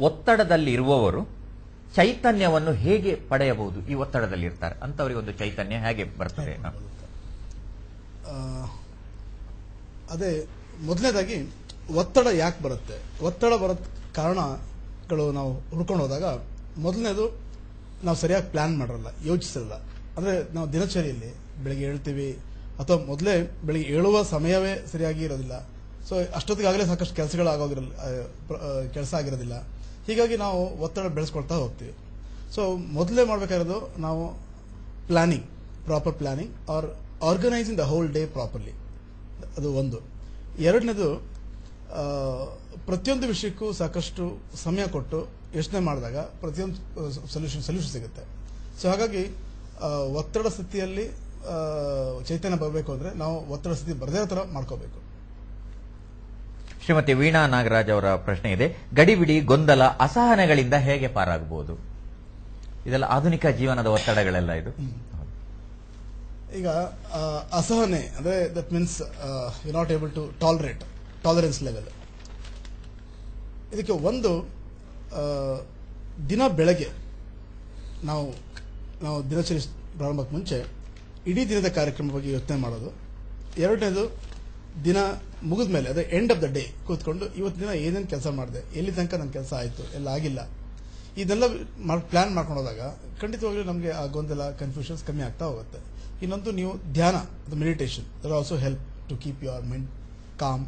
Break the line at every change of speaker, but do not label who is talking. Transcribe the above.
ಒತ್ತಡದಲ್ಲಿ ಇರುವವರು ಚೈತನ್ಯವನ್ನು ಹೇಗೆ ಪಡೆಯಬಹುದು? ಈ ಒತ್ತಡದಲ್ಲಿ ಇರ್ತಾರೆ ಅಂತವರಿಗೆ ಒಂದು ಚೈತನ್ಯ ಹೇಗೆ ಬರ್ತದೆ?
ಅದೇ ಮೊದಲನೇದಾಗಿ ಒತ್ತಡ ಯಾಕೆ ಬರುತ್ತೆ, ಒತ್ತಡ ಬರೋದ್ ಕಾರಣಗಳು ನಾವು ಹುಡ್ಕೊಂಡು ಹೋದಾಗ ಮೊದಲನೇದು ನಾವು ಸರಿಯಾಗಿ ಪ್ಲಾನ್ ಮಾಡಿರಲ್ಲ, ಯೋಚಿಸಿರಲ್ಲ. ಅಂದ್ರೆ ನಾವು ದಿನಚರಿಯಲ್ಲಿ ಬೆಳಿಗ್ಗೆ ಹೇಳ್ತೀವಿ ಅಥವಾ ಮೊದಲೇ ಬೆಳಿಗ್ಗೆ ಏಳುವ ಸಮಯವೇ ಸರಿಯಾಗಿ ಇರೋದಿಲ್ಲ. ಸೊ ಅಷ್ಟೊತ್ತಿಗಾಗಲೇ ಸಾಕಷ್ಟು ಕೆಲಸ ಆಗಿರೋದಿಲ್ಲ. ಹೀಗಾಗಿ ನಾವು ಒತ್ತಡ ಬೆಳೆಸ್ಕೊಳ್ತಾ ಹೋಗ್ತೀವಿ. ಸೊ ಮೊದಲೇ ಮಾಡಬೇಕಾಗಿರೋದು ನಾವು planning, proper planning or organising the whole day properly. ಅದು ಒಂದು. ಎರಡನೇದು, ಪ್ರತಿಯೊಂದು ವಿಷಯಕ್ಕೂ ಸಾಕಷ್ಟು ಸಮಯ ಕೊಟ್ಟು ಯೋಚನೆ ಮಾಡಿದಾಗ ಪ್ರತಿಯೊಂದು ಸೊಲ್ಯೂಷನ್ ಸಿಗುತ್ತೆ. ಸೊ ಹಾಗಾಗಿ ಒತ್ತಡ ಸ್ಥಿತಿಯಲ್ಲಿ ಚೈತನ್ಯ ಬರಬೇಕು ಅಂದ್ರೆ ನಾವು ಒತ್ತಡ ಸ್ಥಿತಿ ಬರದೇ ಇರೋ ತರ ಮಾಡ್ಕೋಬೇಕು.
ಶ್ರೀಮತಿ ವೀಣಾ ನಾಗರಾಜ್ ಅವರ ಪ್ರಶ್ನೆ ಇದೆ, ಗಡಿಬಿಡಿ, ಗೊಂದಲ, ಅಸಹನೆಗಳಿಂದ ಹೇಗೆ ಪಾರಾಗಬಹುದು? ಇದೆಲ್ಲ ಆಧುನಿಕ ಜೀವನದ ಒತ್ತಡಗಳೆಲ್ಲ ಇದು.
ಈಗ ಅಸಹನೆ ಅಂದ್ರೆ that means you not able to tolerance level. ಇದಕ್ಕೆ ಒಂದು, ದಿನ ಬೆಳಗ್ಗೆ ನಾವು ದಿನಚರಿ ಪ್ರಾರಂಭಕ್ಕೆ ಮುಂಚೆ ಇಡೀ ದಿನದ ಕಾರ್ಯಕ್ರಮ ಬಗ್ಗೆ ಯೋಚನೆ ಮಾಡೋದು. ಎರಡನೇದು, ದಿನ ಮುಗಿದ ಮೇಲೆ ಅದೇ ಎಂಡ್ ಆಫ್ ದ ಡೇ ಕೂತ್ಕೊಂಡು ಇವತ್ತು ದಿನ ಏನೇನು ಕೆಲಸ ಮಾಡಿದೆ, ಎಲ್ಲಿ ತನಕ ನನ್ನ ಕೆಲಸ ಆಯಿತು, ಎಲ್ಲ ಆಗಿಲ್ಲ, ಇದೆಲ್ಲ ಪ್ಲಾನ್ ಮಾಡ್ಕೊಂಡು ಹೋದಾಗ ಖಂಡಿತವಾಗ್ಲೂ ನಮಗೆ ಆ ಗೊಂದಲ, ಕನ್ಫ್ಯೂಷನ್ಸ್ ಕಮ್ಮಿ ಆಗ್ತಾ ಹೋಗುತ್ತೆ. ಇನ್ನೊಂದು, ನೀವು ಧ್ಯಾನ, meditation, that also help to keep your mind com